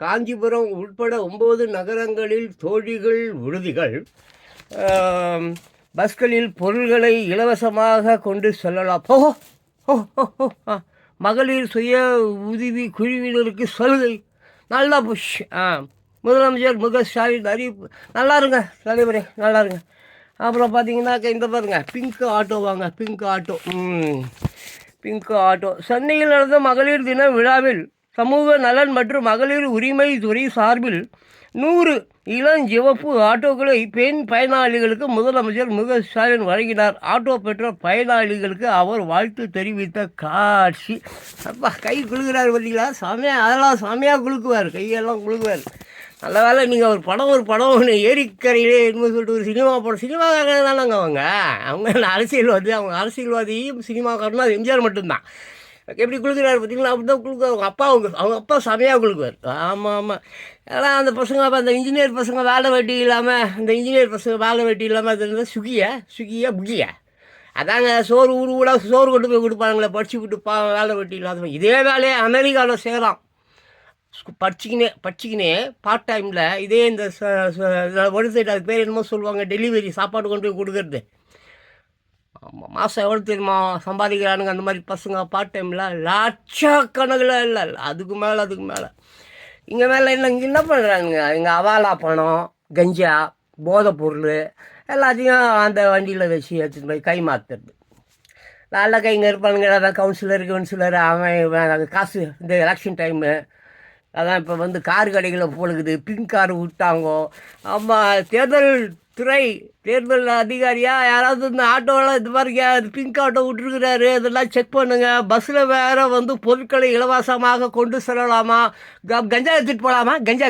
காஞ்சிபுரம் உட்பட 9 நகரங்களில் தோழிகள் விடுதிகள் பஸ்களில் பொருள்களை இலவசமாக கொண்டு செல்லலாம். மகளிர் சுய உதவி குழுவினருக்கு சலுகை. நல்லா புஷ். முதலமைச்சர் ஸ்டாலின் அறிவிப்பு. நல்லா இருங்க தலைவரே, நல்லா இருங்க. அப்புறம் பார்த்தீங்கன்னாக்க இந்த பாருங்க, பிங்க் ஆட்டோ வாங்க, பிங்க் ஆட்டோ. Pink auto. சென்னையில் நடந்த மகளிர் தின விழாவில் சமூக நலன் மற்றும் மகளிர் உரிமை துறை சார்பில் 100 இளஞ்சிவப்பு ஆட்டோக்களை பெண் பயனாளிகளுக்கு முதலமைச்சர் ஸ்டாலின் வழங்கினார். ஆட்டோ பெற்ற பயனாளிகளுக்கு அவர் வாழ்த்து தெரிவித்த காட்சி. அப்பா, கை குலுக்கிறார் பார்த்தீங்களா? சாமியாக, அதெல்லாம் சாமியாக குலுக்குவார், கையெல்லாம் குலுக்குவார். நல்ல வேலை நீங்கள் ஒரு படம் ஒன்று ஏரிக்கரையிலே என்னமோ சொல்லிட்டு ஒரு சினிமாக்காரங்க தானேங்க அவங்க அரசியல்வாதி. அவங்க அரசியல்வாதியும் சினிமாக்காரனா அது எம்ஜிஆர் மட்டும்தான். எப்படி குளிக்கிறாரு பார்த்தீங்களா? அப்படி தான் குளிக்க அவங்க அப்பா செமையாக குளிக்குவார். ஆமாம். ஏன்னா அந்த பசங்க அந்த இன்ஜினியர் பசங்க வேலை வெட்டி இல்லாமல் அது இருந்தால் சுகியா புகியா அதாங்க சோறு ஊடாக சோறு கொண்டு போய் கொடுப்பாங்களே, படிச்சு விட்டு வேலை வெட்டி இல்லாத. இதே வேலையை அமெரிக்காவில் செய்யலாம். படிச்சுக்கினே பார்ட் டைமில் இதே இந்த ஒன் சைடு, அது பேர் என்னமோ சொல்லுவாங்க, டெலிவரி சாப்பாடு கொண்டு போய் கொடுக்குறது. ஆமாம், மாதம் எவ்வளோ தெரியுமா சம்பாதிக்கிறானுங்க அந்த மாதிரி பசங்க பார்ட் டைமில்? லட்சக்கணக்கில் இல்லை, அதுக்கு மேலே. இங்கே என்ன பண்ணுறானுங்க? இங்கே அவாலா பணம், கஞ்சா, போதைப் பொருள் எல்லாத்தையும் அந்த வண்டியில் வச்சு எடுத்துகிட்டு போய் கை மாற்றுறது. நல்ல கைங்க இருப்பானுங்க, அதான் கவுன்சிலர் அவன் காசு. இந்த எலெக்ஷன் டைமு அதான் இப்போ கார் கடைகளை போடுக்குது, பிங்க் கார் விட்டாங்கோ. ஆமாம், தேர்தல் அதிகாரியாக யாராவது இந்த ஆட்டோலாம் இது மாதிரி பிங்க் ஆட்டோ விட்டுருக்குறாரு, இதெல்லாம் செக் பண்ணுங்கள். பஸ்ஸில் வேறு பொருட்களை இலவசமாக கொண்டு செல்லலாமா? கஞ்சா எடுத்துகிட்டு போகலாமா? கஞ்சா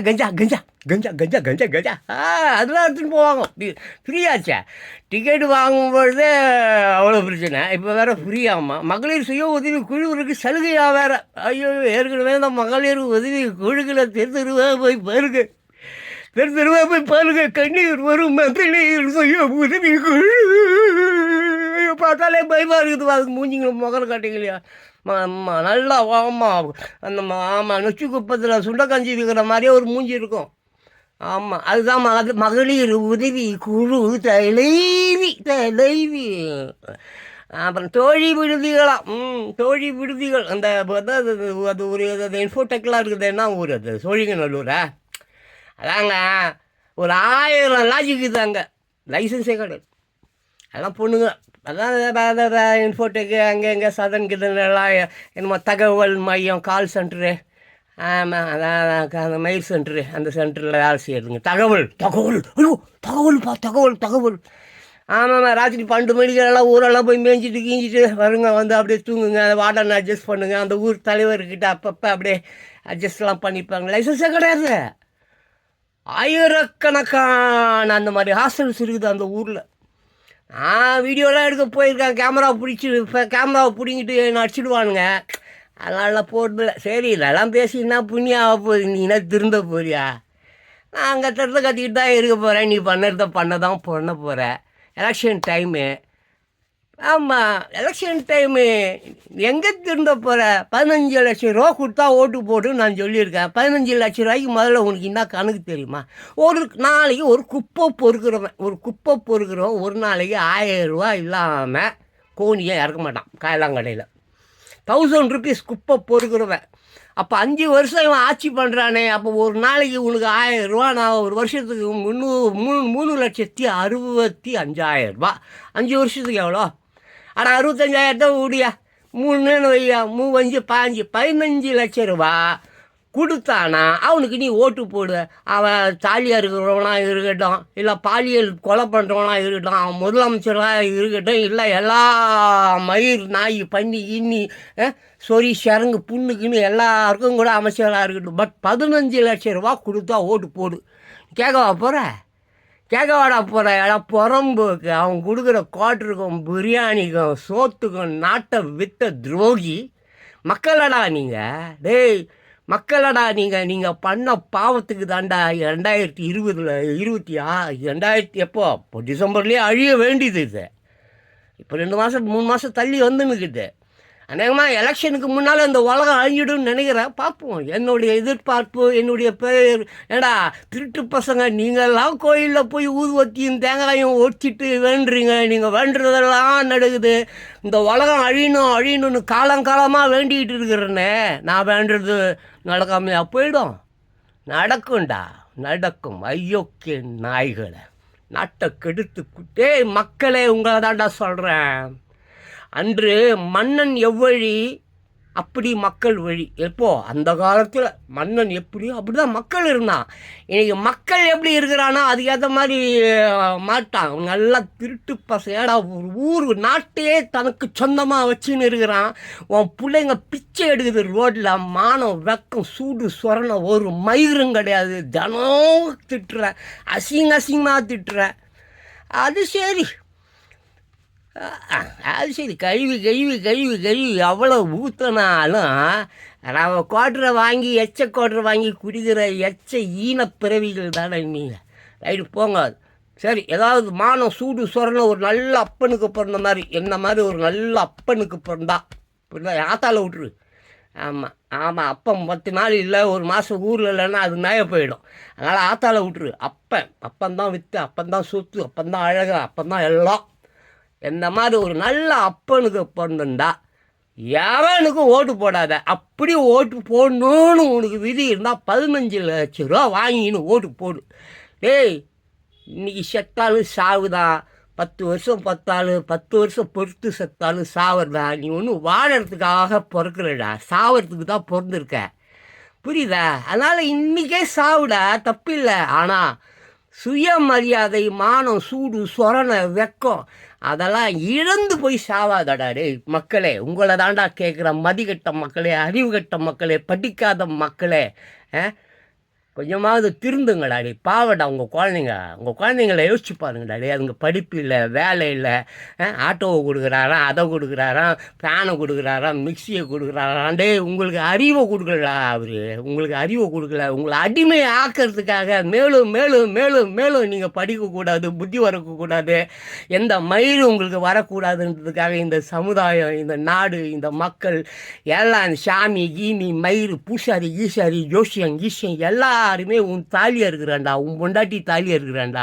அதெல்லாம் எடுத்துகிட்டு போவாங்க. ஃப்ரீயாச்சே. டிக்கெட்டு வாங்கும்பொழுதே அவ்வளோ பிரச்சனை, இப்போ வேறு ஃப்ரீயாமா. மகளிர் சுய உதவி குழுவிற்கு சலுகையாக வேறு. ஐயோ, ஏற்கனவே இந்த மகளிர் உதவி குழுக்களை தெருவாக போய் பாருங்க, கண்ணீர் வரும் மகளிர் சுய உதவி குழு. பார்த்தாலே பயமாக இருக்குது. அதுக்கு மூஞ்சிங்களும் முகர காட்டிங்களையா? நல்லா ஆமாம் நொச்சி குப்பத்தில் சுண்டக்காஞ்சி இருக்கிற மாதிரியே ஒரு மூஞ்சி இருக்கும். ஆமாம், அதுதான் மகளிர் உதவி குழு தலைவி. அப்புறம் தோழி விடுதிகள் அந்த அது ஒரு இன்ஃபோடெக்லாம் இருக்குது. என்ன ஊர் அது? சோழிங்கநல்லூரா? அதாங்க, ஒரு 1000 லாஜிக்கு தாங்க, லைசன்ஸே கிடையாது. அதெல்லாம் பொண்ணுங்க, அதான் இன்ஃபோடெக்கு அங்கே சதன் கிதன்லாம் என்னமோ தகவல் மையம், கால் சென்டரு. ஆமாம், அதான் அந்த மெயில் சென்டரு, அந்த சென்டரில் வேலை செய்யறதுங்க. தகவல். ஆமாம்மா, ராத்திரி 12 மணிக்கு எல்லாம் ஊரெல்லாம் போய் மேய்ஞ்சிட்டு கீஞ்சிட்டு வருங்க, அப்படியே தூங்குங்க. வார்டன் அட்ஜஸ்ட் பண்ணுங்க, அந்த ஊர் தலைவர்கிட்ட அப்பப்போ அப்படியே அட்ஜஸ்ட்லாம் பண்ணிப்பாங்க. லைசன்ஸே கிடையாது. ஆயிரக்கணக்கான அந்த மாதிரி ஹாஸ்டல்ஸ் இருக்குது அந்த ஊரில். நான் வீடியோலாம் எடுக்க போயிருக்கேன். கேமராவை பிடிங்கிட்டு என்ன அடிச்சிடுவானுங்க. அதனால போடுறதில்ல. சரி, இதெல்லாம் பேசினா புண்ணியம் ஆக போகுது, நீ என்ன திருந்த போறியா? நான் அங்கே கத்திக்கிட்டு தான் இருக்க போகிறேன். நீ பண்ண போகிற. Election time. ஆமாம், எலெக்ஷன் டைமு எங்கே திருந்த போகிற? 15 லட்சம் ரூபா கொடுத்தா ஓட்டு போட்டு நான் சொல்லியிருக்கேன். 15 லட்ச ரூபாய்க்கு முதல்ல உனக்கு என்ன கணக்கு தெரியுமா? ஒரு நாளைக்கு ஒரு குப்பை பொறுக்கிறவன் ஒரு நாளைக்கு 1000 ரூபா இல்லாமல் கோணியை இறக்க மாட்டான் காயலாங்கடையில். 1000 ருபீஸ் குப்பை பொறுக்கிறவன். அப்போ 5 வருஷம் இவன் ஆட்சி பண்ணுறானே, அப்போ ஒரு நாளைக்கு உனக்கு 1000 ரூபா, நான் ஒரு வருஷத்துக்கு 3,65,000 ரூபா. 5 வருஷத்துக்கு எவ்வளோ? 65,000 தான் ஊடியா, 3 வையா, 3 15 லட்சம் ரூபா கொடுத்தானா அவனுக்கு நீ ஓட்டு போடு. அவன் தாலியாக இருக்கிறவனா இருக்கட்டும், இல்லை பாலியல் கொலை பண்ணுறவனா இருக்கட்டும், அவன் முதலமைச்சராக இருக்கட்டும், இல்லை எல்லா மயிர் நாய் பண்ணி இன்னி சொறி சரங்கு புண்ணுக்குன்னு எல்லாருக்கும் கூட அமைச்சராக இருக்கட்டும். பட் 15 லட்சம் ரூபா கொடுத்தா ஓட்டு போடு. கேட்கவாடா போகிற இடம் புறம்போக்கு. அவன் கொடுக்குற குவாட்டருக்கும் பிரியாணிக்கும் சோத்துக்கும் நாட்டை வித்த துரோகி. மக்களடா நீங்கள் பண்ண பாவத்துக்கு தாண்டா 2020 எப்போ இப்போ டிசம்பர்லேயே அழிய வேண்டியது. இது இப்போ 2 மாதம் 3 மாதம் தள்ளி வந்துன்னுக்குது. அநேகமாக எலெக்ஷனுக்கு முன்னால் இந்த உலகம் அழிஞ்சிடும்னு நினைக்கிறேன். பார்ப்போம். என்னுடைய எதிர்பார்ப்பு, என்னுடைய பெயர், ஏடா திருட்டு பசங்க நீங்கள்லாம் கோயிலில் போய் ஊதுவத்தியும் தேங்காயும் ஒடிச்சிட்டு வேண்டுறீங்க. நீங்கள் வேண்டுறதெல்லாம் நடக்குது. இந்த உலகம் அழியணும் அழியணும்னு காலங்காலமாக வேண்டிக்கிட்டு இருக்கிறேன்னே, நான் வேண்டுறது நடக்காமையா போயிடும்? நடக்கும்டா, நடக்கும். ஐயோக்கே நாய்களை நாட்டை கெடுத்துக்கிட்டே மக்களே உங்களை தாண்டா சொல்கிறேன். அன்று மன்னன் எவ்வழி அப்படி மக்கள் வழி. எப்போ அந்த காலத்தில் மன்னன் எப்படியோ அப்படி தான் மக்கள் இருந்தான். இன்றைக்கி மக்கள் எப்படி இருக்கிறானோ அதுக்கேற்ற மாதிரி மாட்டான். நல்லா திருட்டு பசையாடா ஒரு ஊர் நாட்டையே தனக்கு சொந்தமாக வச்சுன்னு இருக்கிறான். உன் பிள்ளைங்க பிச்சை எடுக்குது ரோட்டில். மானம் வெக்கம் சூடு சொரணை ஒரு மயிரும் கிடையாது. தினம் திட்டுற, அசிங்கமாக திட்டுற. அது சரி, அது சரி. கழுவி எவ்வளோ ஊற்றினாலும் நம்ம கோட்டரை வாங்கி கோட்டரை வாங்கி குடிக்கிற ஈன பிறவிகள் தானே நீங்கள். ரைட்டு போங்க. சரி, ஏதாவது மானம் சூடு சொரண ஒரு நல்ல அப்பனுக்கு பிறந்த மாதிரி, என்ன மாதிரி ஒரு நல்ல அப்பனுக்கு பிறந்தா பிறந்தா ஆத்தால விட்டுரு. ஆமாம், அப்பம் 10 நாள் இல்லை, ஒரு மாதம் ஊரில் இல்லைன்னா அது நய போயிடும். அதனால் ஆத்தால விட்டுரு. அப்பந்தான் விற்று, அப்பந்தான் சொத்து, அப்பந்தான் அழகு, அப்பந்தான் எல்லாம். இந்த மாதிரி ஒரு நல்ல அப்பனுக்கு பிறந்துண்டா எவனுக்கும் ஓட்டு போடாத. அப்படி ஓட்டு போடணுன்னு உனக்கு விதி இருந்தால் 15 லட்சம் ரூபா வாங்கின்னு ஓட்டு போடு. டேய், இன்றைக்கி செத்தாலும் சாவுதான். 10 வருஷம் பத்தாலும் 10 வருஷம் பொறுத்து செத்தாலும் சாவறதா. நீ ஒன்றும் வாழறதுக்காக பிறக்கிறடா, சாவறதுக்கு தான் பிறந்திருக்க. புரியுதா? அதனால் இன்றைக்கே சாவுடா, தப்பில்லை. ஆனால் சுயமரியாதை, மானம், சூடு சொரணை, வெக்கம் அதெல்லாம் இழந்து போய் சாவாதடா. டே மக்களே, உங்களை தாண்டா கேட்குறேன். மதிக்கட்ட மக்களே, அறிவு கட்ட மக்களே, படிக்காத மக்களே, கொஞ்சமாவது திருந்துங்கடா. டே பாவடா உங்கள் குழந்தைங்கள யோசிச்சு பாருங்கடா. டே அதுங்க படிப்பு இல்லை, வேலை இல்லை. ஆட்டோவை கொடுக்குறாராம், அதை கொடுக்குறாராம், ஃபேனை கொடுக்குறாராம், மிக்சியை கொடுக்குறாராம். டே உங்களுக்கு அறிவை கொடுக்கலடா. உங்களுக்கு அறிவை கொடுக்கல. உங்களை அடிமை ஆக்கிறதுக்காக மேலும் மேலும் மேலும் மேலும் நீங்கள் படிக்கக்கூடாது, புத்தி வரக்கூடாது, எந்த மயிறு உங்களுக்கு வரக்கூடாதுன்றதுக்காக இந்த சமுதாயம், இந்த நாடு, இந்த மக்கள் எல்லாம் சாமி கீமி மயிறு பூசாரி ஈசாரி ஜோசியம் கீசியம் எல்லாருமே உன் தாலியாக இருக்கிறான்டா. உன் பொண்டாட்டி தாலியாக இருக்கிறான்டா.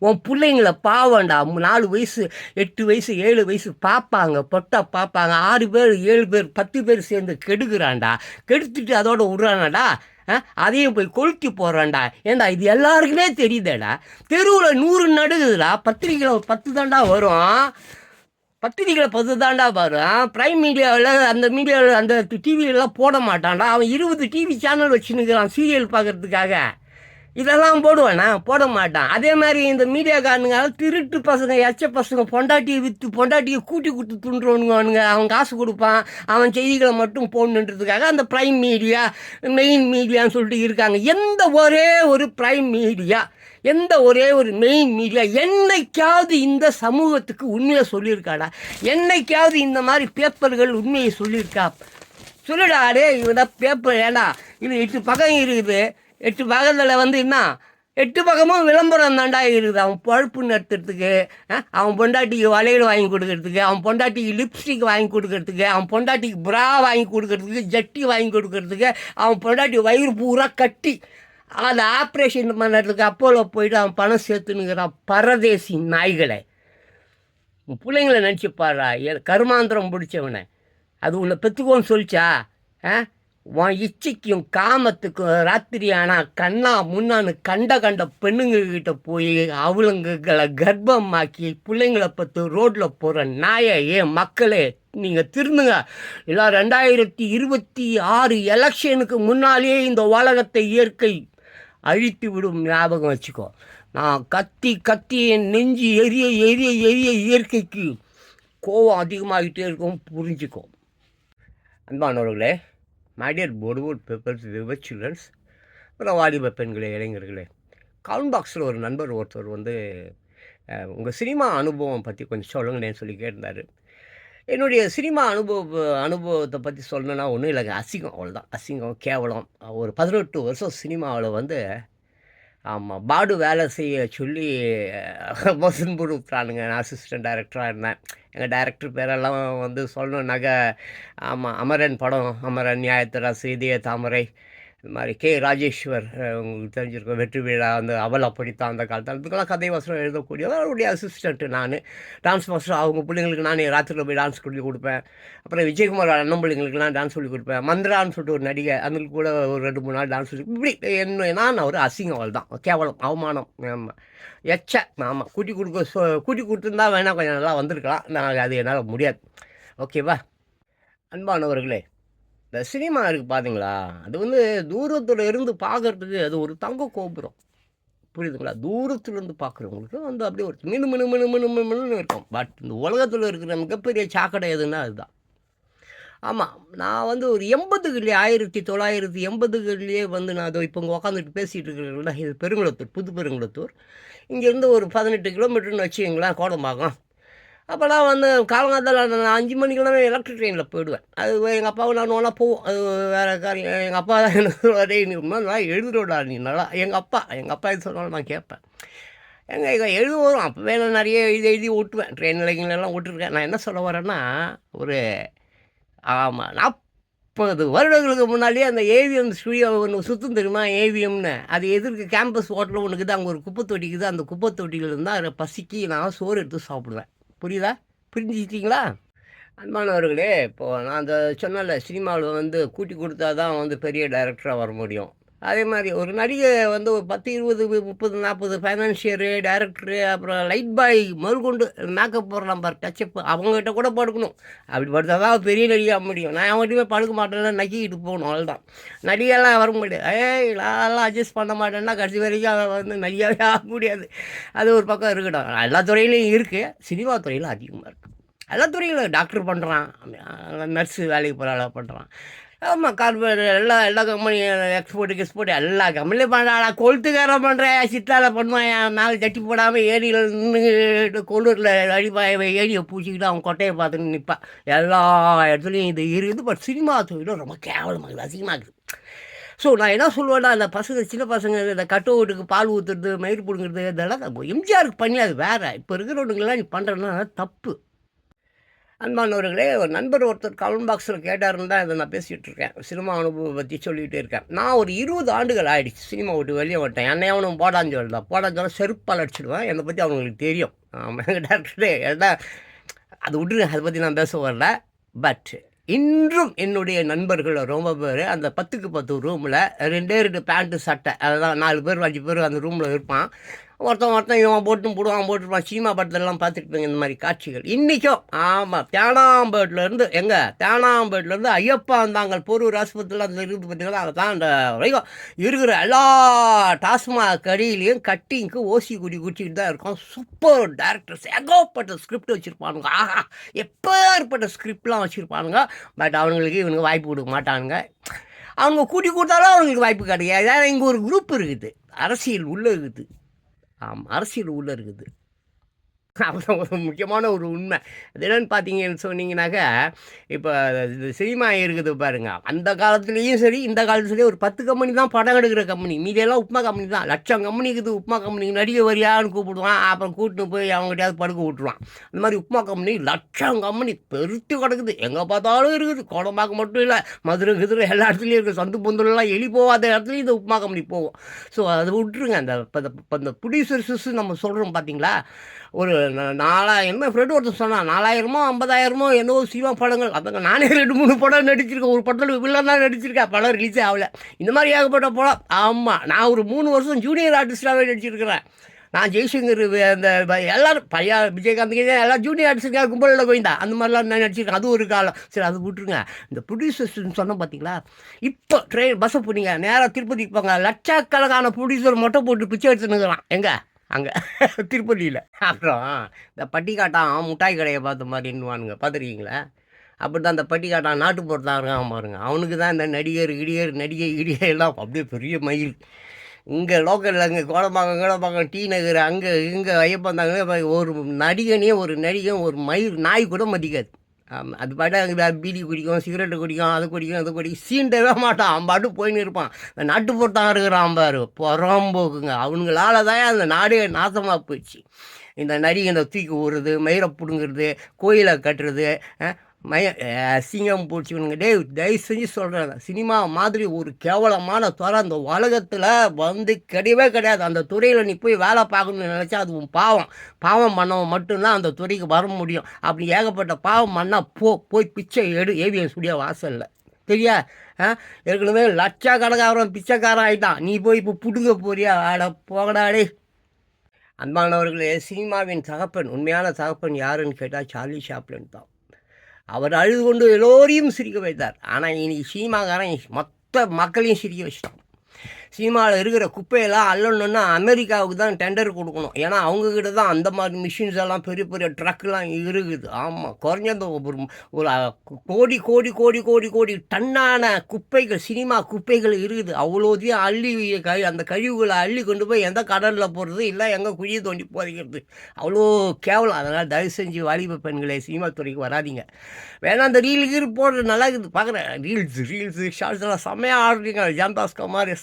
உன் பிள்ளைங்கள பாவண்டா. 4 வயசு 8 வயசு 7 வயசு பார்ப்பாங்க, பொட்டா பார்ப்பாங்க. 6 பேர் 7 பேர் 10 பேர் சேர்ந்து கெடுக்கிறான்டா. கெடுத்துட்டு அதோட விட்றானடா. அதையும் போய் கொளுத்தி போடுறான்டா. ஏண்டா இது எல்லாருக்குமே தெரியுதேடா. தெருவில் 100 நடுகுதுடா. பத்திரிக்கையில் 10 தாண்டா வரும். பத்திரிக்கையில் 10 தாண்டா வரும். ப்ரைம் மீடியாவில் அந்த மீடியாவில் அந்த டிவியிலலாம் போட மாட்டான்டா. அவன் 20 டிவி சேனல் வச்சுன்னுக்கிறான் சீரியல் பார்க்குறதுக்காக. இதெல்லாம் போடுவானா? போட மாட்டான். அதே மாதிரி இந்த மீடியாக்காரனுங்க திருட்டு பசங்க, பசங்க பொண்டாட்டியை விற்று பொண்டாட்டியை கூட்டி கொடுத்து துண்டுறவனுங்க. அவன் காசு கொடுப்பான், அவன் செய்திகளை மட்டும் போடணுன்றதுக்காக அந்த ப்ரைம் மீடியா, மெயின் மீடியான்னு சொல்லிட்டு இருக்காங்க. எந்த ஒரே ஒரு ப்ரைம் மீடியா, எந்த ஒரே ஒரு மெயின் மீடியா என்னைக்காவது இந்த சமூகத்துக்கு உண்மையை சொல்லியிருக்காடா? என்னைக்காவது இந்த மாதிரி பேப்பர்கள் உண்மையை சொல்லியிருக்கா? சொல்லுடா. டே இவன் பேப்பர் ஏடா இது 8 பக்கம் இருக்குது. 8 பக்கத்தில் என்ன 8 பக்கமும் விளம்பரம் தாண்டா இருக்குது. அவன் பழுப்பு நடத்துறதுக்கு, அவன் பொண்டாட்டிக்கு வளையல் வாங்கி கொடுக்கறதுக்கு, அவன் பொண்டாட்டிக்கு லிப்ஸ்டிக் வாங்கி கொடுக்கறதுக்கு, அவன் பொண்டாட்டிக்கு ப்ரா வாங்கி கொடுக்கறதுக்கு, ஜட்டி வாங்கி கொடுக்கறதுக்கு, அவன் பொண்டாட்டி வயிறு பூரா கட்டி அதை ஆப்ரேஷன் பண்ணுறதுக்கு அப்போலோ போயிட்டு அவன் பணம் சேர்த்துனுங்கிறான். பரதேசி நாய்களை. உன் பிள்ளைங்களை நினச்சிப்பாரா? கருமாந்திரம் பிடிச்சவனை அது உன்னை பெற்றுக்கோன்னு சொல்லிச்சா? உன் இச்சைக்கும் காமத்துக்கும் ராத்திரி ஆனால் கண்ணா முன்னான்னு கண்ட பெண்ணுங்கக்கிட்ட போய் அவளுங்களை கர்ப்பமாக்கி பிள்ளைங்களை பற்றி ரோட்டில் போகிற நாயை. மக்களே நீங்கள் திருந்துங்க. இல்லை 2026 எலெக்ஷனுக்கு முன்னாலேயே இந்த உலகத்தை இயற்கை அழித்து விடும். ஞாபகம் வச்சுக்கோ. நான் கத்தி என் நெஞ்சு எரிய இயற்கைக்கு கோவம் அதிகமாகிட்டே இருக்கும். புரிஞ்சுக்கோ. அன்பானவர்களே, மை டியர் போர்டுவுட் பேப்பர்ஸ் விவர் சில்ட்ரன்ஸ், அப்புறம் வாலிப பெண்களே, இளைஞர்களே, கவுண்ட் பாக்ஸில் ஒரு நண்பர் ஒருத்தர் உங்கள் சினிமா அனுபவம் பற்றி கொஞ்சம் சொல்லுங்களேன்னு சொல்லி கேட்டிருந்தார். என்னுடைய சினிமா அனுபவத்தை பற்றி சொல்லணுன்னா ஒன்றும் இல்லைங்க. அசிங்கம், அவ்வளோதான். அசிங்கம், கேவலம். ஒரு 18 வருஷம் சினிமாவில் ஆமாம். பாடு வேலை செய்ய சொல்லி வசன்பு விட்டானுங்க. நான் அசிஸ்டன்ட் டைரக்டரா இருந்தேன். எங்க டைரக்டர் பேரெல்லாம் வந்து சொல்லணும்னாக்க ஆமாம், அமரன் படம், அமரன், நியாயத்தரசு, இதய தாமரை, இது மாதிரி ராஜேஸ்வர், உங்களுக்கு தெரிஞ்சிருக்கும், வெற்றி விழா, அந்த அவள் அப்படித்தான் அந்த காலத்தில், அதுக்கெல்லாம் கதை வசனம் எழுதக்கூடியவர். அவருடைய அசிஸ்டண்ட்டு நான். டான்ஸ் மாஸ்டர் அவங்க பிள்ளைங்களுக்கு நானே ராத்திரியில் போய் டான்ஸ் சொல்லி கொடுப்பேன். அப்புறம் விஜயகுமார் அண்ணன் பிள்ளைங்களுக்குலாம் டான்ஸ் சொல்லி கொடுப்பேன். மந்திரான்னு சொல்லிட்டு ஒரு நடிகை, அதுக்கு கூட ஒரு 2-3 நாள் டான்ஸ் சொல்லி இப்படி நான் ஒரு அசிங்கம், அவள் தான் கேவலம், அவமானம். ஆமாம், எச்ச. ஆமாம், கூட்டி கொடுத்துருந்தா வேணால் கொஞ்சம் நல்லா வந்திருக்கலாம். நான் அது என்னால் முடியாது. ஓகேவா? அன்பானவர்களே, இந்த சினிமா இருக்குது பார்த்தீங்களா, அது வந்து தூரத்தில் இருந்து பார்க்கறதுக்கு அது ஒரு தங்க கோபுரம். புரியுதுங்களா? தூரத்துலேருந்து பார்க்குறவங்களுக்கு வந்து அப்படியே ஒரு மினு மினு மினு மினு மினுன்னு இருக்கும். பட் இந்த உலகத்தில் இருக்கிற மிகப்பெரிய சாக்கடை எதுன்னா அதுதான். ஆமாம், நான் வந்து ஒரு 80களிலே 1980களிலேயே வந்து நான் அதோ இப்போ இங்கே உட்காந்துட்டு பேசிகிட்டு இருக்கிறேன். இது பெருங்குளத்தூர், புது பெருங்குளத்தூர். இங்கேருந்து ஒரு 18 கிலோமீட்டர்னு வச்சுக்கிங்களேன், கோடம்பாக்கம். அப்போலாம் வந்து காலங்காத்தால நான் 5 மணிக்கெல்லாம் எலக்ட்ரிக் ட்ரெயினில் போயிடுவேன். அது எங்கள் அப்பாவும் நானும் ஒன்றா போவோம். அது வேறு காரியம். எங்கள் அப்பா தான் என்ன சொல்லுவார், நீ நல்லா எழுதுறோடா நீ நல்லா. எங்கள் அப்பா எது சொன்னாலும் நான் கேட்பேன். எங்க எழுத வரும். அப்போவே நான் நிறைய எழுதி ஓட்டுவேன். ட்ரெயின்லாம் ஓட்டிருக்கேன். நான் என்ன சொல்ல வரேன்னா, ஒரு ஆமாம் 40 வருடங்களுக்கு முன்னாடியே அந்த ஏவிஎம் ஸ்டுடியோ ஒன்று சுற்றும் தெரியுமா, ஏவிஎம்னு. அது எதிர்க்கு கேம்பஸ் ஹோட்டல் ஒன்று இருக்குது. அங்கே ஒரு குப்பை தொட்டி இருக்குது. அந்த குப்பை தொட்டியிலேருந்து தான் அதில் பசிக்கு நான் சோறு எடுத்து சாப்பிடுவேன். புரியுதா? புரிஞ்சுக்கிட்டீங்களா? அன்பானவர்களே, இப்போது நான் அந்த சொன்னேன்ல, சினிமாவில் வந்து கூட்டி கொடுத்தா தான் வந்து பெரிய டைரக்டராக வர முடியும். அதே மாதிரி ஒரு நடிகை வந்து ஒரு 10, 20, 30, 40 ஃபைனான்சியரு, டைரக்டரு, அப்புறம் லைட் பாய் முதற்கொண்டு மேக்கப் போடுறான் பார், டச்சப், அவங்ககிட்ட கூட படுக்கணும். அப்படி படுத்தா தான் பெரிய நடிகையாக முடியும். நான் அவங்ககிட்டயுமே படுக்க மாட்டேன்னா நக்கிக்கிட்டு போகணும், அவ்வளோதான். நடிகையெல்லாம் வர முடியாது. நான்லாம் அட்ஜஸ்ட் பண்ண மாட்டேன்னா கடைசி வரைக்கும் அதை வந்து நடிகையாகவே ஆக முடியாது. அது ஒரு பக்கம் இருக்கட்டும். எல்லா துறையிலையும் இருக்குது, சினிமா துறையில் அதிகமாக இருக்குது. எல்லா துறையிலும் டாக்டர் பண்ணுறான், நர்ஸு வேலைக்கு போகிற அளவு பண்ணுறான். ஆமாம், கார்பரேட் எல்லா கம்பெனியும் எக்ஸ்போர்ட் எல்லா கம்பெனிலையும் பண்ணுறான். கொளுத்துக்காரன் பண்ணுறேன், சித்தாவில் பண்ணுவான், என் மேலே தட்டி போடாமல் ஏரியில் நின்று கொள்ளூரில் அடிப்பாய ஏரியை பூச்சிக்கிட்டு அவன் கொட்டையை பார்த்துன்னு நிற்பான். எல்லா இடத்துலையும் இது இருக்குது. பட் சினிமா தொழிலும் ரொம்ப கேவலமாகுது, அதிகமாகுது. ஸோ நான் என்ன சொல்லுவேன்னா, அந்த சின்ன பசங்க இந்த கட்டு ஓட்டுக்கு பால் ஊற்றுறது, மயிர் பிடுங்கிறது, இதெல்லாம் எம்ஜிஆருக்கு பண்ணி அது வேறு. இப்போ இருக்கிறவனுங்கெல்லாம் நீ பண்ணுறேன்னா தப்பு. அன்பானவர்களே, ஒரு நண்பர் ஒருத்தர் கமெண்ட் பாக்ஸில் கேட்டாருன்னு தான் இதை நான் பேசிகிட்டு இருக்கேன். சினிமா அனுபவம் பற்றி சொல்லிகிட்டே இருக்கேன். நான் ஒரு 20 ஆண்டுகள் ஆகிடுச்சு சினிமா விட்டு வெளியே வந்துட்டேன். என்னை அவனும் போடாஞ்சோல் தான், போடாஞ்சோல் செருப்பால் அடிச்சிடுவேன். என்னை பற்றி அவங்களுக்கு தெரியும். எங்கள் டாக்டரே ஏன்னா அது விட்டுருங்க, அதை பற்றி நான் பேச வரல. பட் இன்றும் என்னுடைய நண்பர்கள் ரொம்ப பேர் அந்த 10க்கு 10 ரூமில் 2 பேண்ட்டு சட்டை, அதுதான் 4 பேர் 5 பேர் அந்த ரூமில் இருப்பான். ஒருத்தன் இவன் போட்டுருப்பான். சினிமா படத்துலலாம் பார்த்துருப்பீங்க இந்த மாதிரி காட்சிகள். இன்றைக்கும் ஆமாம், தேனாம்பேட்லேருந்து ஐயப்பா வந்தாங்க போரூர் ஆஸ்பத்திரியில் அந்த இருக்குது பார்த்தீங்கன்னா, அதை தான் அந்த வரைக்கும் இருக்கிற எல்லா டாஸ்மாக் கடியிலையும் கட்டிங்க்கு ஓசி குடிச்சிக்கிட்டு தான் இருக்கும். சூப்பர் டேரக்டர்ஸ், ஏகப்பட்ட ஸ்கிரிப்ட் வச்சுருப்பானுங்க. ஆஹா, எப்பேற்பட்ட ஸ்கிரிப்ட்லாம் வச்சுருப்பானுங்க. பட் இவனுக்கு வாய்ப்பு கொடுக்க மாட்டானுங்க. அவங்க கூட்டி கொடுத்தாலும் அவங்களுக்கு வாய்ப்பு கிடையாது. ஏன்னா இங்கே ஒரு குரூப் இருக்குது, அரசியல் உள்ளே இருக்குது. அரசியல் உள்ளே இருக்குது. அப்புறம் ஒரு முக்கியமான ஒரு உண்மை அது என்னென்னு பார்த்தீங்கன்னு சொன்னீங்கன்னாக்கா, இப்போ இது சினிமா இருக்குது பாருங்கள், அந்த காலத்துலேயும் சரி இந்த காலத்துலேயும் ஒரு 10 கம்பெனி தான் படம் எடுக்கிற கம்பெனி. மீதியெல்லாம் உப்புமா கம்பெனி தான். லட்சம் கம்பெனி இருக்குது உப்புமா கம்பெனி. நடிகை வரியான்னு கூப்பிடுவான், அப்புறம் கூட்டின்னு போய் அவங்ககிட்டயாவது படுக்க விட்டுருவான். அந்த மாதிரி உப்புமா கம்பெனி லட்சம் கம்பெனி பெருத்து கிடக்குது, எங்கே பார்த்தாலும் இருக்குது. கோடம்பாக்கம் மட்டும் இல்லை, மதுரை கிதுரை எல்லா இடத்துலையும் இருக்குது. சந்து பொந்துலாம் எலி போகாத இடத்துலையும் இந்த உப்புமா கம்பெனி போகும். ஸோ அதை விட்டுருங்க. அந்த ப்ரொடியூசர்ஸ் நம்ம சொல்கிறோம் பார்த்தீங்களா, ஒரு 4000 ஃப்ரெண்டு ஒருத்தர் சொன்னான், 4000மோ 50,000மோ என்னவோ சினிமா படங்கள். அப்போ நானே 2-3 படம் நடிச்சிருக்கேன். ஒரு படத்தில் வில்லன் தான் நடிச்சிருக்கேன், படம் ரிலீஸே ஆகலை. இந்த மாதிரி ஏகப்பட்ட படம். ஆமாம், நான் ஒரு 3 வருஷம் ஜூனியர் ஆர்டிஸ்டாகவே நடிச்சிருக்கிறேன். நான் ஜெய்சங்கர் அந்த எல்லோரும் பையா விஜயகாந்த் எல்லாம் ஜூனியர் ஆர்டிஸ்டாக கும்பலில் போயிருந்தா அந்த மாதிரிலாம் நான் நடிச்சிருக்கேன். அது ஒரு காலம். சரி, அது விட்டுருங்க. இந்த ப்ரொடியூசர்ஸ்ன்னு சொன்னோம் பார்த்தீங்களா, இப்போ பஸ்ஸை போனீங்க நேராக திருப்பதிக்கு போங்க, லட்சக்கணக்கான ப்ரொடியூசர் மொட்டை போட்டு பிச்சை எடுத்துனுக்குறான். எங்கே அங்கே திருப்பதியில். அப்புறம் இந்த பட்டிக்காட்டான் முட்டாய் கடையை பார்த்த மாதிரின்னுவானுங்க, பார்த்துருக்கீங்களா? அப்படி தான் அந்த பட்டிக்காட்டான் நாட்டுப்புறத்தான் இருக்கான் பாருங்க. அவனுக்கு தான் இந்த நடிகை எல்லாம் அப்படியே பெரிய மயில். இங்கே லோக்கலில் இங்கே கோடம்பாக்கம் டி நகர் அங்கே இங்கே ஐயப்பந்தாங்க ஒரு நடிகன் ஒரு மயில் நாய் கூட மதிக்காது. ஆமாம், அது பாட்டு அங்கே பீடி குடிக்கும், சிகரெட்டு குடிக்கும், அது குடிக்கும், இது குடிக்கும், சீண்டவே மாட்டான். அவன் பாட்டு போயின்னு இருப்பான். இந்த நாட்டுப்புறத்தான் இருக்கிறான் பாரு, புறம்போக்குங்க. அவனுங்களால தான் அந்த நாடே நாசமாக போயிடுச்சு. இந்த நரிகளை தூக்கி விடுறது, மயிரை பிடுங்கிறது, கோயிலை கட்டுறது, சிங்கம் பிடிச்சிக்கணுங்க. தயவு செஞ்சு சொல்கிறேன், சினிமா மாதிரி ஒரு கேவலமான துறை அந்த உலகத்தில் வந்து கிடையவே கிடையாது. அந்த துறையில் நீ போய் வேலை பார்க்கணுன்னு நினச்சா அது உன் பாவம். பாவம் பண்ணவன் மட்டும்தான் அந்த துறைக்கு வர முடியும். அப்படி ஏகப்பட்ட பாவம் பண்ணால் போய் பிச்சை ஏவிஎன் ஸ்டுடியோ வாசலில் தெரியா? ஏற்கனவே லட்சக்கணக்காரன் பிச்சைக்காரன் ஆகிட்டான். நீ போய் இப்போ பிடுங்க போறியா? ஆட போகடாடே. அன்பானவர்களே, சினிமாவின் தகப்பன், உண்மையான தகப்பன் யாருன்னு கேட்டால் சார்லி சாப்ளின் தான். அவர் அழுது கொண்டு எல்லோரையும் சிரிக்க வைத்தார். ஆனால் இன்னைக்கு சினிமாக்காரன் மொத்த மக்களையும் சிரிக்க வச்சிட்டான். சினிமாவில் இருக்கிற குப்பையெல்லாம் அள்ளணுன்னா அமெரிக்காவுக்கு தான் டெண்டர் கொடுக்கணும். ஏன்னா அவங்கக்கிட்ட தான் அந்த மாதிரி மிஷின்ஸ் எல்லாம் பெரிய பெரிய ட்ரக்லாம் இருக்குது. ஆமாம், குறைஞ்சது ஒரு கோடி கோடி கோடி கோடி கோடி டன்னான குப்பைகள், சினிமா குப்பைகள் இருக்குது. அவ்வளோதையும் அள்ளி அந்த கழிவுகளை அள்ளி கொண்டு போய் எந்த கடலில் போடுறது, இல்லை எங்கே குழியை தோண்டி போதைக்கிறது. அவ்வளோ கேவலம். அதனால் தயவு செஞ்சு வாலிப பெண்களே சினிமா துறைக்கு வராதிங்க. வேணா அந்த ரீல் போடுறது நல்லா இருக்குது, பார்க்குறேன். ரீல்ஸு ஷார்ட்ஸ் எல்லாம் செம்மையாக ஆடுறீங்க. ஜான்பாஸ்கோ மாதிரி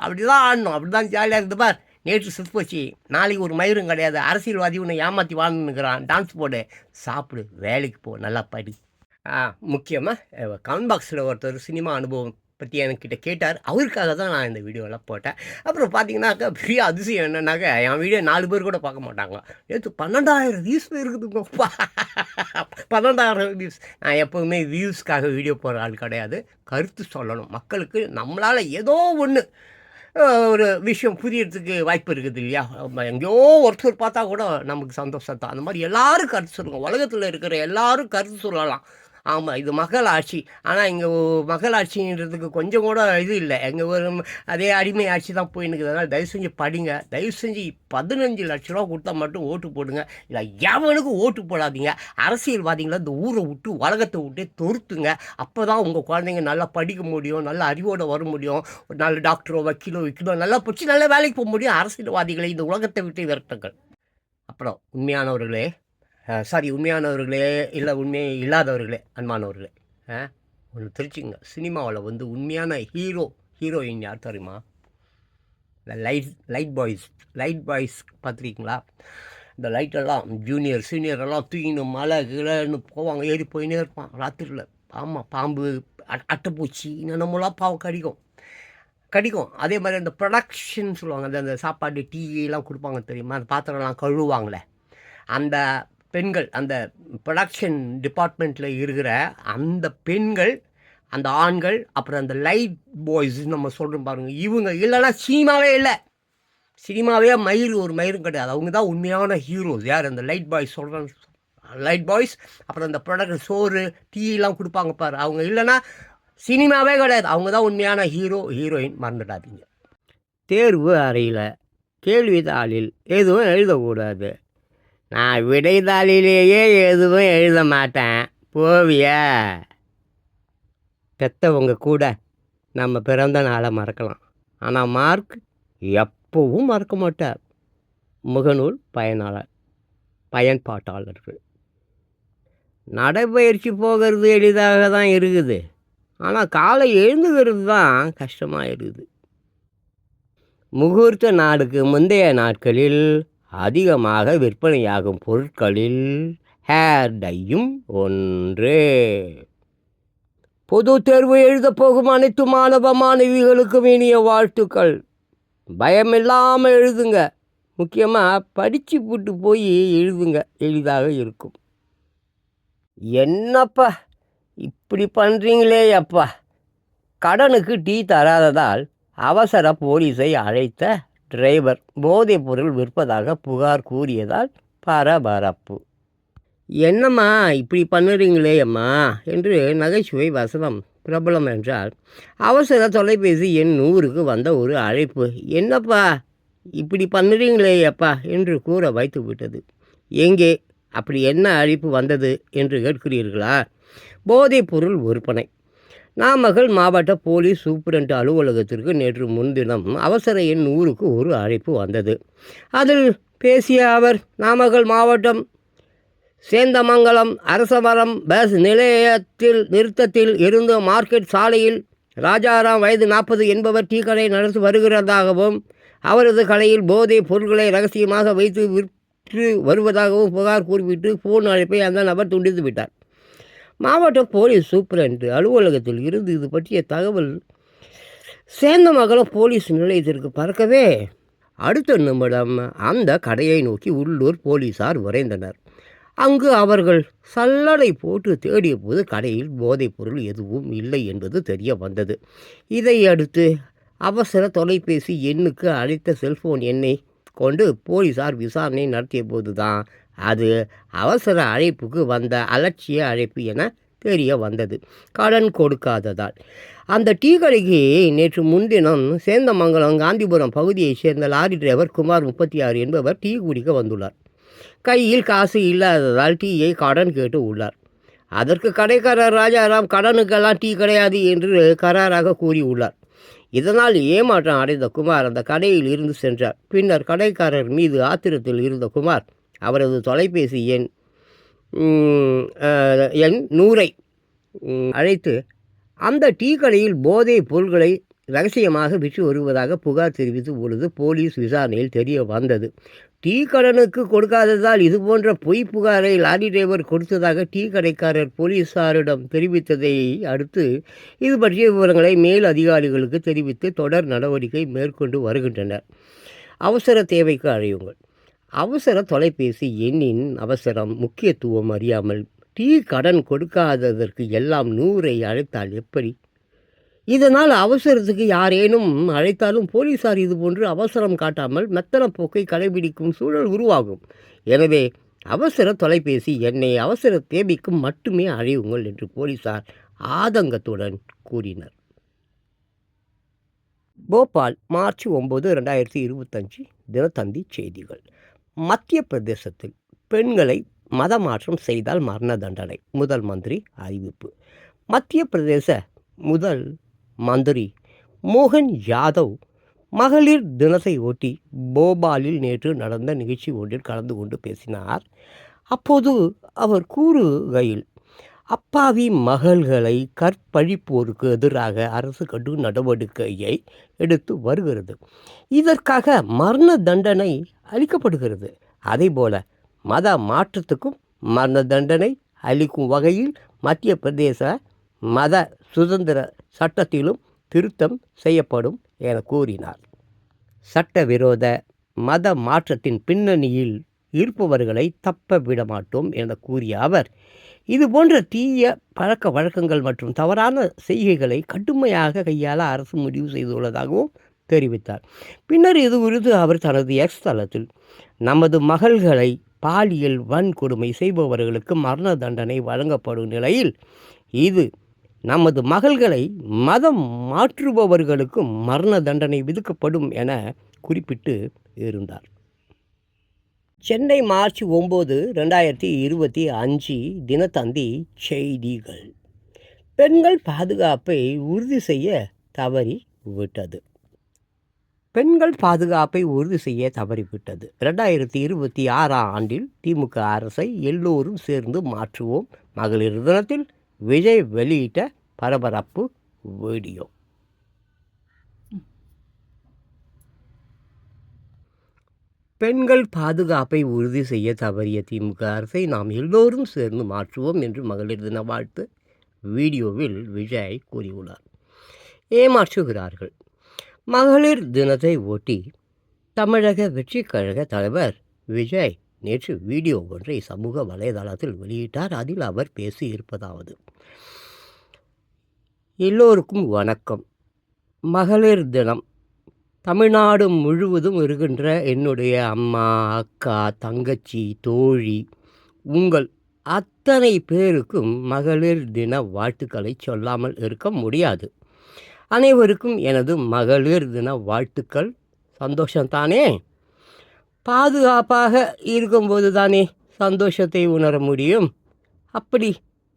அப்படி தான் ஆடணும், அப்படி தான் ஜாலியாக இருக்குது. பார், நேற்று செத்து போச்சு, நாளைக்கு ஒரு மயிரும் கிடையாது. அரசியல்வாதி உன்னை ஏமாற்றி வாழ்ந்துன்னுக்கிறான். டான்ஸ் போடு, சாப்பிடு, வேலைக்கு போ, நல்லா படி. முக்கியமாக கமெண்ட் பாக்ஸில் ஒருத்தர் சினிமா அனுபவம் பற்றி என்கிட்ட கேட்டார். அவருக்காக தான் நான் இந்த வீடியோலாம் போட்டேன். அப்புறம் பார்த்தீங்கன்னாக்கா பெரிய அதிசயம் என்னன்னாக்கா, என் வீடியோ 4 பேர் கூட பார்க்க மாட்டாங்க. நேற்று 12,000 வியூஸ் இருக்குதுங்கப்பா. 12,000 வியூஸ். நான் எப்போவுமே வியூஸ்க்காக வீடியோ போடுற ஆள் கிடையாது. கருத்து சொல்லணும் மக்களுக்கு. நம்மளால் ஏதோ ஒன்று ஒரு விஷயம் புரியறதுக்கு வாய்ப்பு இருக்குது இல்லையா? எங்கேயோ ஒருத்தர் பார்த்தா கூட நமக்கு சந்தோஷம் தான். அந்த மாதிரி எல்லோரும் கருத்து சொல்லுங்கள். உலகத்தில் இருக்கிற எல்லோரும் கருத்து சொல்லலாம். ஆமாம், இது மக்களாட்சி. ஆனால் இங்கே மக்களாட்சின்றதுக்கு கொஞ்சம் கூட இது இல்லை. எங்கள் ஒரு அதே அடிமை ஆட்சி தான் போயின்னுக்குது. அதனால் தயவு செஞ்சு படிங்க. தயவு செஞ்சு 15 லட்ச ரூபா கொடுத்தா மட்டும் ஓட்டு போடுங்க. இல்லை எவனுக்கும் ஓட்டு போடாதீங்க. அரசியல்வாதிகளை இந்த ஊரை விட்டு உலகத்தை விட்டு தொறுத்துங்க. அப்போ தான் உங்கள் குழந்தைங்க நல்லா படிக்க முடியும், நல்ல அறிவோடு வர முடியும். ஒரு நல்ல டாக்டரோ வக்கீலோ நல்லா படிச்சு நல்ல வேலைக்கு போக முடியும். அரசியல்வாதிகளை இந்த உலகத்தை விட்டு விரட்டுங்கள். அப்புறம் உண்மையானவர்களே இல்லை உண்மையே இல்லாதவர்களே, அன்பானவர்களே, ஒன்று தெரிஞ்சுங்க. சினிமாவில் வந்து உண்மையான ஹீரோயின் யார் தெரியுமா? இந்த லைட் பாய்ஸ் பார்த்துருக்கீங்களா? இந்த லைட்டெல்லாம் ஜூனியர் சீனியரெல்லாம் தூக்கின்னு மலை கீழேன்னு போவாங்க, ஏறி போயின்னே இருப்பான் ராத்திரியில். ஆமாம், பாம்பு, அட்டைப்பூச்சி, நம்மளாம் பாவம் கடிக்கும். அதே மாதிரி அந்த ப்ரொடக்ஷன் சொல்லுவாங்க, அந்த சாப்பாடு டீலாம் கொடுப்பாங்க தெரியுமா? அந்த பாத்திரம்லாம் கழுவுவாங்களே, அந்த பெண்கள், அந்த ப்ரொடக்ஷன் டிபார்ட்மெண்ட்டில் இருக்கிற அந்த பெண்கள், அந்த ஆண்கள், அப்புறம் அந்த லைட் பாய்ஸ் நம்ம சொல்கிறோம் பாருங்கள், இவங்க இல்லைன்னா சினிமாவே இல்லை. சினிமாவே ஒரு மயிரும் கிடையாது. அவங்க தான் உண்மையான ஹீரோஸ். யார்? அந்த லைட் பாய்ஸ். அப்புறம் அந்த ப்ரொடக்ஷன் சோறு டீலாம் கொடுப்பாங்க பாரு, அவங்க இல்லைன்னா சினிமாவே கிடையாது. அவங்க தான் உண்மையான ஹீரோயின். மறந்துடாதீங்க. தேர்வு அறையில் கேள்வித்தாளில் எதுவும் எழுதக்கூடாது. நான் விடைத்தாளிலேயே எதுவும் எழுத மாட்டேன், போவியா? பெற்றவங்க கூட நம்ம பிறந்த நாளை மறக்கலாம், ஆனால் மார்க் எப்பவும் மறக்க மாட்டார். முகநூல் பயன்பாட்டாளர்கள். நடைப்பயிற்சி போகிறது எளிதாக தான் இருக்குது, ஆனால் காலை எழுந்துக்கிறது தான் கஷ்டமாக இருக்குது. முகூர்த்த நாளுக்கு முந்தைய நாட்களில் அதிகமாக விற்பனையாகும் பொருட்களில் ஹேர் டையும் ஒன்று. பொது தேர்வு எழுதப் போகும் அனைத்து மாணவ மாணவிகளுக்கும் இனிய வாழ்த்துக்கள். பயமில்லாமல் எழுதுங்க. முக்கியமாக படித்து போட்டு போய் எழுதுங்க, எளிதாக இருக்கும். என்னப்பா இப்படி பண்ணுறீங்களே அப்பா? கடனுக்கு டீ தராததால் அவசர போலீஸை அழைத்த டிரைவர் போதைப் பொருள் விற்பதாக புகார் கூறியதால் பரபரப்பு. என்னம்மா இப்படி பண்ணுறீங்களே அம்மா என்று நகைச்சுவை வசனம் பிரபலம் என்றால் அவசர தொலைபேசி எண் 100க்கு வந்த ஒரு அழைப்பு. என்னப்பா இப்படி பண்ணுறீங்களே அப்பா என்று கூற வைத்து விட்டது. எங்கே அப்படி என்ன அழைப்பு வந்தது என்று கேட்கிறீர்களா? போதைப் பொருள் விற்பனை. நாமக்கல் மாவட்ட போலீஸ் சூப்பரண்ட் அலுவலகத்திற்கு நேற்று முன்தினம் அவசர எண் 100க்கு ஒரு அழைப்பு வந்தது. அதில் பேசிய அவர், நாமக்கல் மாவட்டம் சேந்தமங்கலம் அரசமரம் பஸ் நிறுத்தத்தில் இருந்து மார்க்கெட் சாலையில் ராஜாராம் வயது 40 என்பவர் டீ கடை நடத்தி வருகிறதாகவும் அவரது கடையில் போதைப் பொருட்களை ரகசியமாக வைத்து விற்று வருவதாகவும் புகார் குறிப்பிட்டு ஃபோன் அழைப்பை அந்த நபர் துண்டித்து விட்டார். மாவட்ட போலீஸ் சூப்பரண்ட் அலுவலகத்தில் இருந்து இது பற்றிய தகவல் சேந்தமங்கலம் போலீஸ் நிலையத்திற்கு பறக்கவே அடுத்த நிமிடம் அந்த கடையை நோக்கி உள்ளூர் போலீசார் விரைந்தனர். அங்கு அவர்கள் சல்லடை போட்டு தேடிய போது கடையில் போதைப் பொருள் எதுவும் இல்லை என்பது தெரிய வந்தது. இதை அடுத்து அவசர தொலைபேசி எண்ணுக்கு அழைத்த செல்போன் எண்ணை கொண்டு போலீசார் விசாரணை நடத்திய போதுதான் அது அவசர அழைப்புக்கு வந்த அலட்சிய அழைப்பு என தெரிய வந்தது. கடன் கொடுக்காததால் அந்த டீ கடைக்கு நேற்று முன்தினம் சேந்தமங்கலம் காந்திபுரம் பகுதியைச் சேர்ந்த லாரி டிரைவர் குமார் 36 என்பவர் டீ குடிக்க வந்துள்ளார். கையில் காசு இல்லாததால் டீயை கடன் கேட்டு உள்ளார். அதற்கு கடைக்காரர் ராஜாராம் கடனுக்கெல்லாம் டீ கிடையாது என்று கராராக கூறியுள்ளார். இதனால் ஏமாற்றம் அடைந்த குமார் அந்த கடையில் இருந்து சென்றார். பின்னர் கடைக்காரர் மீது ஆத்திரத்தில் இருந்த குமார் அவரது தொலைபேசி எண் 100 அழைத்து அந்த டீ கடையில் போதைப் பொருட்களை ரகசியமாக விற்று வருவதாக புகார் தெரிவித்து பொழுது போலீஸ் விசாரணையில் தெரிய வந்தது. டீ கடனுக்கு கொடுக்காததால் இதுபோன்ற பொய் புகாரை லாரி டிரைவர் கொடுத்ததாக டீ கடைக்காரர் போலீஸாரிடம் தெரிவித்ததை அடுத்து இது பற்றிய விவரங்களை மேல் அதிகாரிகளுக்கு தெரிவித்து தொடர் நடவடிக்கை மேற்கொண்டு வருகின்றனர். அவசர தேவைக்கு அழையுங்கள். அவசர தொலைபேசி எண்ணின் அவசரம் முக்கியத்துவம் அறியாமல் டீ கடன் கொடுக்காததற்கு எல்லாம் 100 அழைத்தால் எப்படி? இதனால் அவசரத்துக்கு யாரேனும் அழைத்தாலும் போலீசார் இதுபோன்று அவசரம் காட்டாமல் மெத்தன போக்கை கடைபிடிக்கும் சூழல் உருவாகும். எனவே அவசர தொலைபேசி எண்ணை அவசர தேவைக்கு மட்டுமே அழையுங்கள் என்று போலீசார் ஆதங்கத்துடன் கூறினர். போபால் மார்ச் 9, 2025 தினத்தந்தி செய்திகள். மத்திய பிரதேசத்தில் பெண்களை மதமாற்றம் செய்தால் மரண தண்டனை, முதல் மந்திரி அறிவிப்பு. மத்திய பிரதேச முதல் மந்திரி மோகன் யாதவ் மகளிர் தினத்தை ஒட்டி போபாலில் நேற்று நடந்த நிகழ்ச்சி ஒன்றில் கலந்து கொண்டு பேசினார். அப்போது அவர் கூறுகையில், அப்பாவி மகள்களை கற்பழிப்போருக்கு எதிராக அரசு கடும் நடவடிக்கையை எடுத்து வருகிறது. இதற்காக மரண தண்டனை அளிக்கப்படுகிறது. அதேபோல மத மாற்றத்துக்கும் மரண தண்டனை அளிக்கும் வகையில் மத்திய பிரதேச மத சுதந்திர சட்டத்திலும் திருத்தம் செய்யப்படும் என கூறினார். சட்டவிரோத மத மாற்றத்தின் பின்னணியில் இருப்பவர்களை தப்ப விடமாட்டோம் என கூறிய அவர், இதுபோன்ற தீய பழக்க வழக்கங்கள் மற்றும் தவறான செய்கைகளை கடுமையாக கையாள அரசு முடிவு செய்துள்ளதாகவும் தெரிவித்தார். பின்னர் இது குறித்து அவர் தனது எக்ஸ் தளத்தில், நமது மகள்களை பாலியல் வன்கொடுமை செய்பவர்களுக்கு மரண தண்டனை வழங்கப்படும் நிலையில் இது நமது மகள்களை மதம் மாற்றுபவர்களுக்கும் மரண தண்டனை விதிக்கப்படும் என குறிப்பிட்டு இருந்தார். சென்னை மார்ச் 9, 2025 தினத்தந்தி செய்திகள். பெண்கள் பாதுகாப்பை உறுதி செய்ய தவறிவிட்டது. பெண்கள் பாதுகாப்பை உறுதி செய்ய தவறிவிட்டது. 2026 ஆண்டில் திமுக அரசை எல்லோரும் சேர்ந்து மாற்றுவோம் மகளிர் தினத்தில் விஜய் வெளியிட்ட பரபரப்பு வீடியோ. பெண்கள் பாதுகாப்பை உறுதி செய்ய தவறிய திமுக அரசை நாம் எல்லோரும் சேர்ந்து மாற்றுவோம் என்று மகளிர் தின வாழ்த்து வீடியோவில் விஜய் கூறியுள்ளார். ஏமாற்றுகிறார்கள். மகளிர் தினத்தை ஒட்டி தமிழக வெற்றிக் கழக தலைவர் விஜய் நேற்று வீடியோ ஒன்றை சமூக வலைதளத்தில் வெளியிட்டார். அதில் அவர் பேசியிருப்பதாவது, எல்லோருக்கும் வணக்கம். மகளிர் தினம் தமிழ்நாடு முழுவதும் இருக்கின்ற என்னுடைய அம்மா, அக்கா, தங்கச்சி, தோழி, உங்கள் அத்தனை பேருக்கும் மகளிர் தின வாழ்த்துக்களை சொல்லாமல் இருக்க முடியாது. அனைவருக்கும் எனது மகளிர் தின வாழ்த்துக்கள். சந்தோஷம்தானே? பாதுகாப்பாக இருக்கும்போது தானே சந்தோஷத்தை உணர முடியும். அப்படி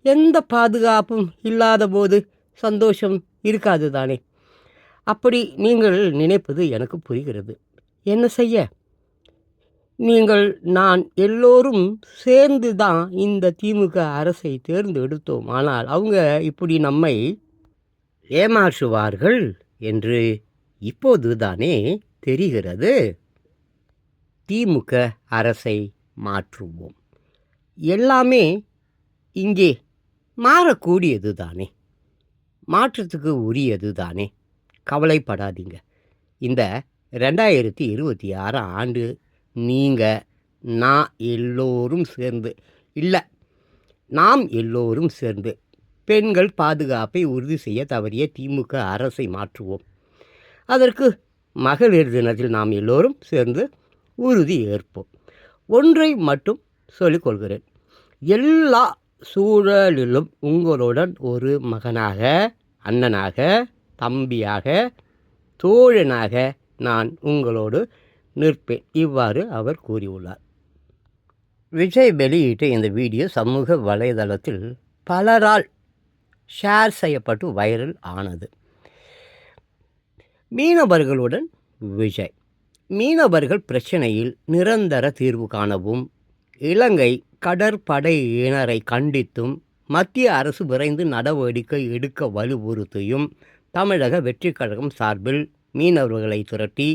எந்த பாதுகாப்பும் இல்லாத போது சந்தோஷம் இருக்காது தானே. அப்படி நீங்கள் நினைப்பது எனக்கு புரிகிறது. என்ன செய்ய? நீங்கள் நான் எல்லோரும் சேர்ந்து தான் இந்த திமுக அரசை தேர்ந்தெடுத்தோம். ஆனால் அவங்க இப்படி நம்மை ஏமாற்றுவார்கள் என்று இப்போது தானே தெரிகிறது. திமுக அரசை மாற்றுவோம். எல்லாமே இங்கே மாறக்கூடியது தானே, மாற்றத்துக்கு உரியது தானே. கவலைப்படாதீங்க. இந்த 2026 ஆண்டு நீங்கள் நான் எல்லோரும் சேர்ந்து இல்லை, நாம் எல்லோரும் சேர்ந்து பெண்கள் பாதுகாப்பை உறுதி செய்ய தவறிய திமுக அரசை மாற்றுவோம். அதற்கு மகளிர் தினத்தில் நாம் எல்லோரும் சேர்ந்து உறுதி ஏற்போம். ஒன்றை மட்டும் சொல்லிக்கொள்கிறேன், எல்லா சூழலிலும் உங்களுடன் ஒரு மகனாக, அண்ணனாக, தம்பியாக, தோழனாக நான் உங்களோடு நிற்பேன். இவ்வாறு அவர் கூறியுள்ளார். விஜய் வெளியிட்ட இந்த வீடியோ சமூக வலைதளத்தில் பலரால் ஷேர் செய்யப்பட்டு வைரல் ஆனது. மீனவர்களுடன் விஜய். மீனவர்கள் பிரச்சனையில் நிரந்தர தீர்வு காணவும் இலங்கை கடற்படையினரை கண்டித்தும் மத்திய அரசு விரைந்து நடவடிக்கை எடுக்க வலியுறுத்தியும் தமிழக வெற்றிக் கழகம் சார்பில் மீனவர்களை திரட்டி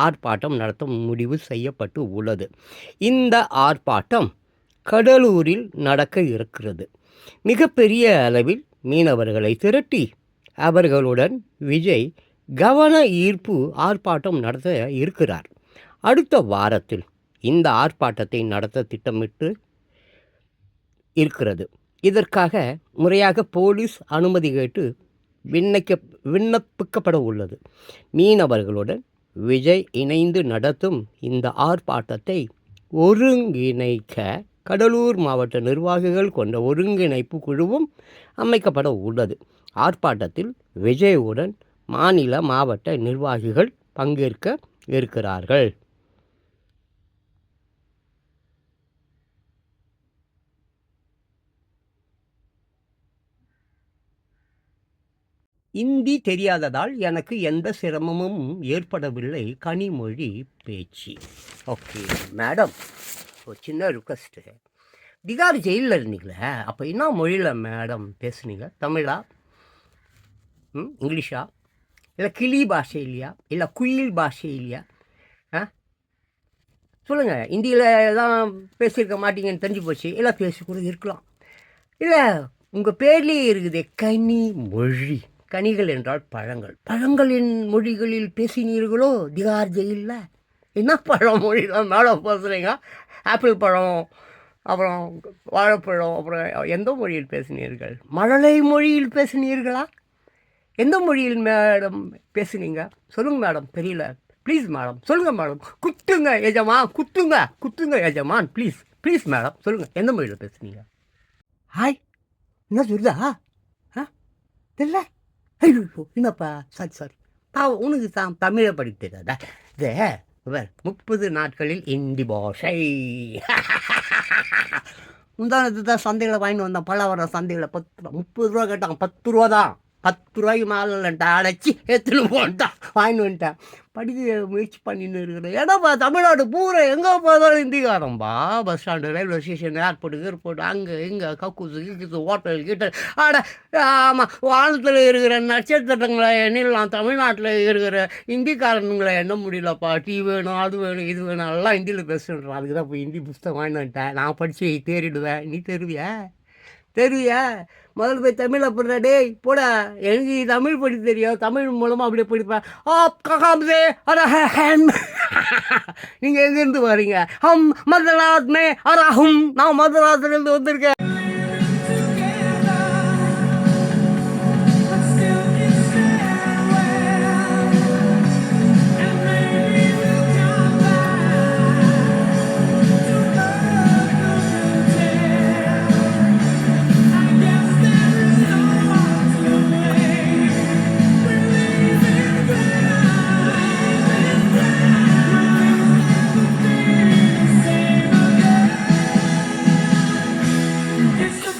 ஆர்ப்பாட்டம் நடத்த முடிவு செய்யப்பட்டு உள்ளது. இந்த ஆர்ப்பாட்டம் கடலூரில் நடக்க இருக்கிறது. மிகப்பெரிய அளவில் மீனவர்களை திரட்டி அவர்களுடன் விஜய் கவன ஈர்ப்பு ஆர்ப்பாட்டம் நடத்த இருக்கிறார். அடுத்த வாரத்தில் இந்த ஆர்ப்பாட்டத்தை நடத்த திட்டமிட்டு இருக்கிறது. இதற்காக முறையாக போலீஸ் அனுமதி கேட்டு விண்ணப்பிக்கப்பட உள்ளது. மீனவர்களுடன் விஜய் இணைந்து நடத்தும் இந்த ஆர்ப்பாட்டத்தை ஒருங்கிணைக்க கடலூர் மாவட்ட நிர்வாகிகள் கொண்ட ஒருங்கிணைப்பு குழுவும் அமைக்கப்பட உள்ளது. ஆர்ப்பாட்டத்தில் விஜயுடன் மாநில மாவட்ட நிர்வாகிகள் பங்கேற்க இருக்கிறார்கள். இந்தி தெரியாததால் எனக்கு எந்த சிரமமும் ஏற்படவில்லை. கனிமொழி பேச்சு. ஓகே மேடம், ஒரு சின்ன ரிக்வஸ்ட்டு. திகார் ஜெயிலில் இருந்தீங்களே, அப்போ என்ன மொழியில் மேடம் பேசுனீங்க? தமிழா, இங்கிலீஷா, இல்லை கிளி பாஷை இல்லையா, இல்லை குயில் பாஷை இல்லையா? சொல்லுங்கள். இந்தியில் தான் பேசியிருக்க மாட்டீங்கன்னு தெரிஞ்சு போச்சு. இல்லை பேசி கூட இருக்கலாம். இல்லை உங்கள் பேர்லேயே இருக்குது கனிமொழி. கனிகள் என்றால் பழங்கள். பழங்களின் மொழிகளில் பேசினீர்களோ திகார் ஜெயிலில்? என்ன பழம் மொழியில் மேடம் பேசுகிறீங்க? ஆப்பிள் பழம், அப்புறம் வாழைப்பழம், அப்புறம் எந்த மொழியில் பேசினீர்கள்? மழலை மொழியில் பேசினீர்களா? எந்த மொழியில் மேடம் பேசுனீங்க? சொல்லுங்கள் மேடம். தெரியல, ப்ளீஸ் மேடம் சொல்லுங்கள் மேடம். குத்துங்க எஜமான், குத்துங்க எஜமான், ப்ளீஸ் மேடம் சொல்லுங்கள். எந்த மொழியில் பேசுனீங்க? ஹாய், என்ன சொல்லுதா? தெரியல. ஐயோ என்னப்பா, சாரி. உனக்கு தான் தமிழை படிக்க தெரியாதா? இது 30 நாட்களில் இந்தி பாஷை. முந்தானத்து தான் சந்தையில் வாங்கிட்டு வந்தேன். பழவரம் சந்தையில் 30 ரூபா கேட்டாங்க. 10 ரூபா தான். 10 ரூபாய்க்கு மேலே அடைச்சி எடுத்துன்னு போன்ட்டான். வாங்கிட்டு வந்துட்டேன். படிக்க முயற்சி பண்ணின்னு இருக்கிறேன். ஏன்னாப்பா தமிழ்நாடு பூரா எங்கே போதாலும் இந்திக்காரம்பா. Bus stand, railway station, airport அங்கே இங்கே கக்கூசு ஹோட்டல் கிட்ட. ஆமாம், வானத்தில் இருக்கிற நட்சத்திரங்களை எண்ணிடலாம். தமிழ்நாட்டில் இருக்கிற இந்திக்காரனுங்களை எண்ண முடியலப்பா. டீ வேணும், அது வேணும், இது வேணும், எல்லாம் ஹிந்தியில் பேசுகிறேன். அதுக்கு தான் போய் ஹிந்தி புஸ்தகம் வாங்கிட்டு வந்துட்டேன். நான் படித்து தேறிடுவேன். நீ தெரிவியா? முதல்ல போய் தமிழ் அப்படின்னா டேய் போடா, எனக்கு தமிழ் படிக்க தெரியும். தமிழ் மூலமாக அப்படியே படிப்பேன். நீங்கள் எங்கேருந்து வரீங்க? மதராஸ் மே அரஹும். நான் மதராஸ்லேருந்து வந்திருக்கேன். It's